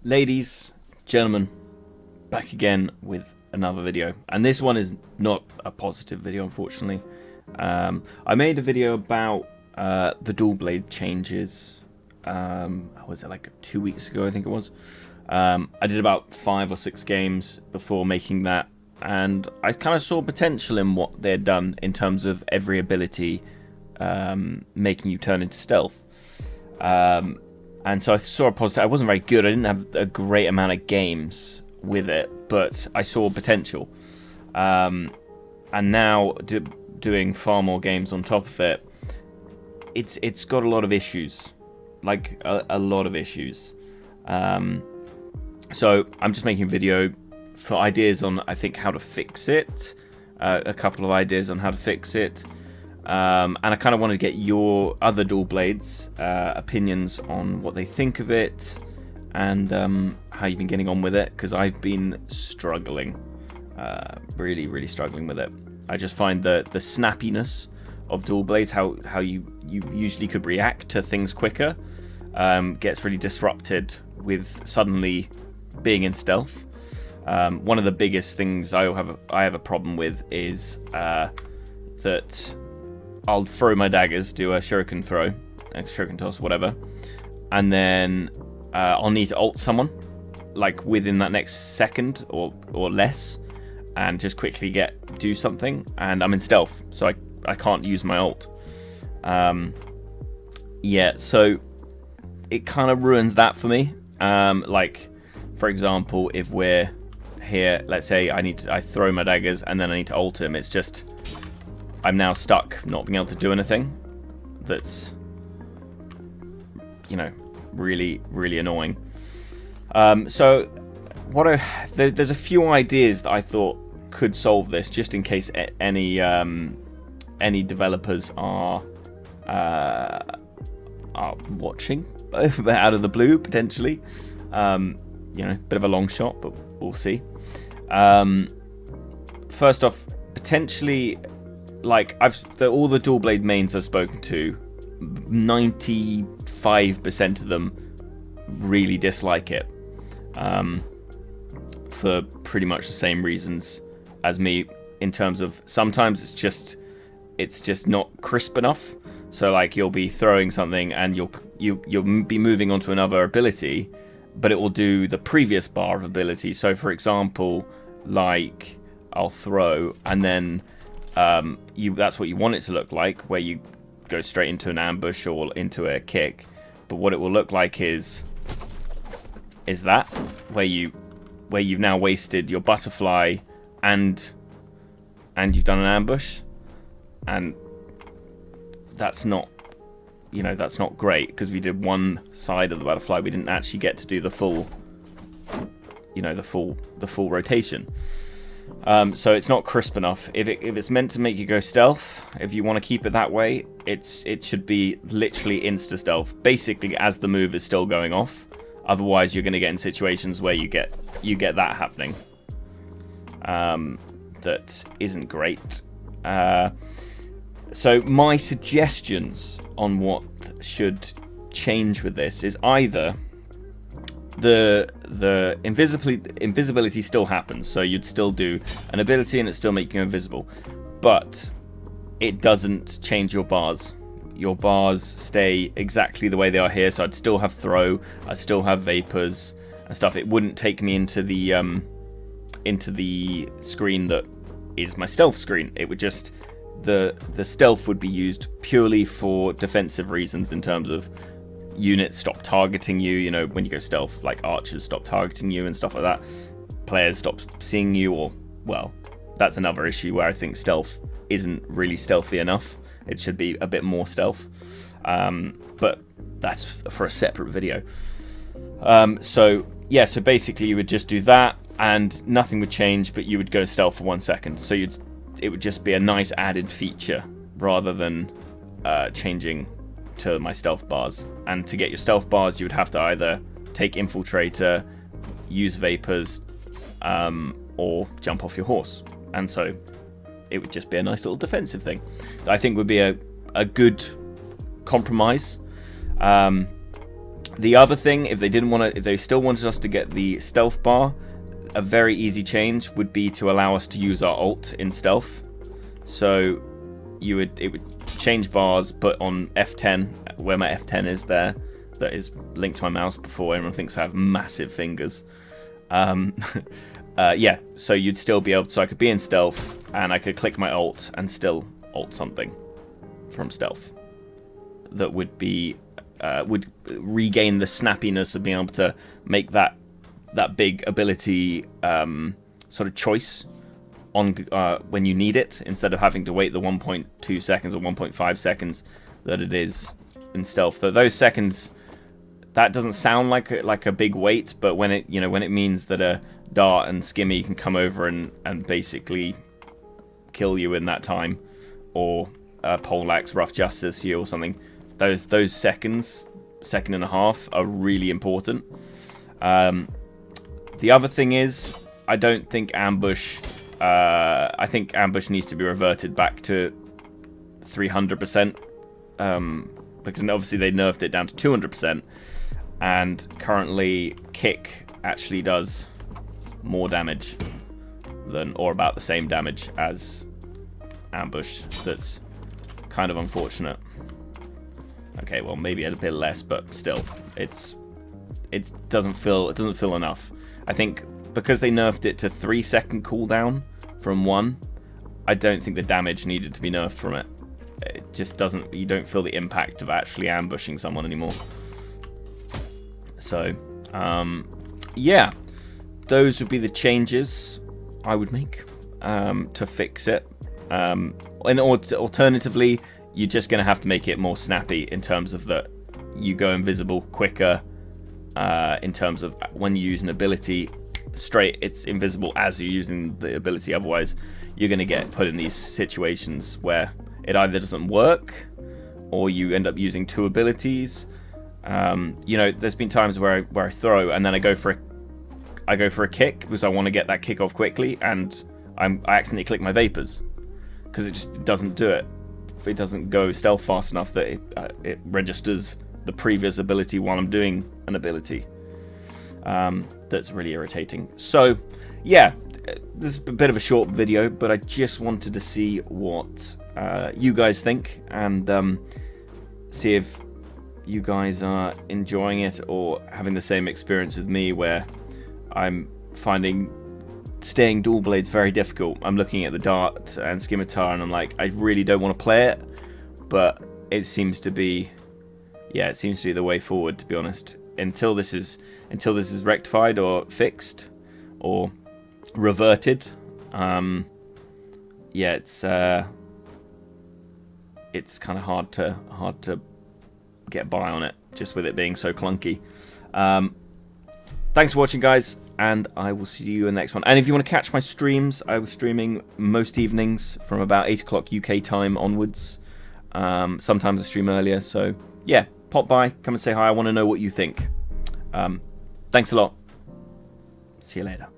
Ladies, gentlemen, back again with another video, and this one is not a positive video, unfortunately. I made a video about the dual blade changes. Was it like 2 weeks ago? I think it was. I did about 5 or 6 games before making that, and I kind of saw potential in what they'd done in terms of every ability making you turn into stealth. And so I saw a positive. I wasn't very good. I didn't have a great amount of games with it, but I saw potential. And now doing far more games on top of it, it's got a lot of issues, like a lot of issues. So I'm just making a video for ideas on, I think, how to fix it. A couple of ideas on how to fix it. And I kind of wanted to get your other dual blades opinions on what they think of it and how you've been getting on with it, because I've been struggling, really struggling with it. I just find the snappiness of dual blades, how you usually could react to things quicker, gets really disrupted with suddenly being in stealth. One of the biggest things I have a problem with is that I'll throw my daggers, do a shuriken throw, a shuriken toss, whatever, and then I'll need to ult someone, like within that next second or less, and just quickly do something, and I'm in stealth, so I can't use my ult. Yeah, so it kind of ruins that for me. Like, for example, if we're here, let's say I throw my daggers and then I need to ult him, it's just I'm now stuck, not being able to do anything. That's, really annoying. So there's a few ideas that I thought could solve this, just in case any developers are watching out of the blue potentially. Bit of a long shot, but we'll see. First off, potentially, like all the dual blade mains I've spoken to, 95% of them really dislike it, for pretty much the same reasons as me, in terms of sometimes it's just not crisp enough. So like you'll be throwing something and you'll be moving on to another ability, but it will do the previous bar of ability. So for example, like I'll throw and then that's what you want it to look like, where you go straight into an ambush or into a kick. But what it will look like is that where you've now wasted your butterfly and you've done an ambush, and that's not great, because we did one side of the butterfly. We didn't actually get to do the full the full rotation. So it's not crisp enough. If it's meant to make you go stealth, if you want to keep it that way, it should be literally insta stealth, basically as the move is still going off. Otherwise, you're going to get in situations where you get that happening. That isn't great. So my suggestions on what should change with this is either the invisibility still happens, so you'd still do an ability and it still make you invisible, but it doesn't change your bars. Your bars stay exactly the way they are here, so I'd still have throw, I'd still have vapors and stuff. It wouldn't take me into the screen that is my stealth screen. It would just, the stealth would be used purely for defensive reasons, in terms of units stop targeting you, when you go stealth, like archers stop targeting you and stuff like that. Players stop seeing you, or, well, that's another issue where I think stealth isn't really stealthy enough. It should be a bit more stealth. But that's for a separate video. So basically you would just do that and nothing would change, but you would go stealth for 1 second. So it would just be a nice added feature rather than changing to my stealth bars. And to get your stealth bars, you would have to either take infiltrator, use vapors, or jump off your horse. And so it would just be a nice little defensive thing that I think would be a good compromise. The other thing, if they still wanted us to get the stealth bar, a very easy change would be to allow us to use our ult in stealth. So it would change bars, but on F10, where my F10 is there, that is linked to my mouse before everyone thinks I have massive fingers. Yeah, so you'd still be able to, so I could be in stealth and I could click my ult and still ult something from stealth that would be would regain the snappiness of being able to make that big ability sort of choice on when you need it, instead of having to wait the 1.2 seconds or 1.5 seconds that it is in stealth. So those seconds, that doesn't sound like a big wait, but when it means that a dart and skimmy can come over and basically kill you in that time, or poleaxe rough justice you or something, those seconds, second and a half, are really important. The other thing is, I don't think ambush. I think ambush needs to be reverted back to 300%, because obviously they nerfed it down to 200%, and currently kick actually does more damage than, or about the same damage as ambush. That's kind of unfortunate. Okay, well, maybe a bit less, but still, it doesn't feel enough. I think because they nerfed it to 3-second cooldown from 1, I don't think the damage needed to be nerfed from it. It just doesn't. You don't feel the impact of actually ambushing someone anymore. So, yeah, those would be the changes I would make to fix it. And alternatively, you're just going to have to make it more snappy in terms of that you go invisible quicker, in terms of when you use an ability straight, it's invisible as you're using the ability. Otherwise, you're going to get put in these situations where it either doesn't work or you end up using 2 abilities. There's been times where I throw and then I go for a kick because I want to get that kick off quickly, and I accidentally click my vapors because it just doesn't do it. It doesn't go stealth fast enough that it registers the previous ability while I'm doing an ability. That's really irritating. So, yeah, this is a bit of a short video, but I just wanted to see what you guys think, and see if you guys are enjoying it or having the same experience as me, where I'm finding staying dual blades very difficult. I'm looking at the dart and scimitar and I'm like, I really don't want to play it, but it seems to be the way forward, to be honest. Until this is rectified or fixed or reverted, it's kind of hard to get by on it, just with it being so clunky. Thanks for watching, guys, and I will see you in the next one. And if you want to catch my streams, I was streaming most evenings from about 8 o'clock UK time onwards. Sometimes I stream earlier, so yeah, pop by, come and say hi. I want to know what you think. Thanks a lot. See you later.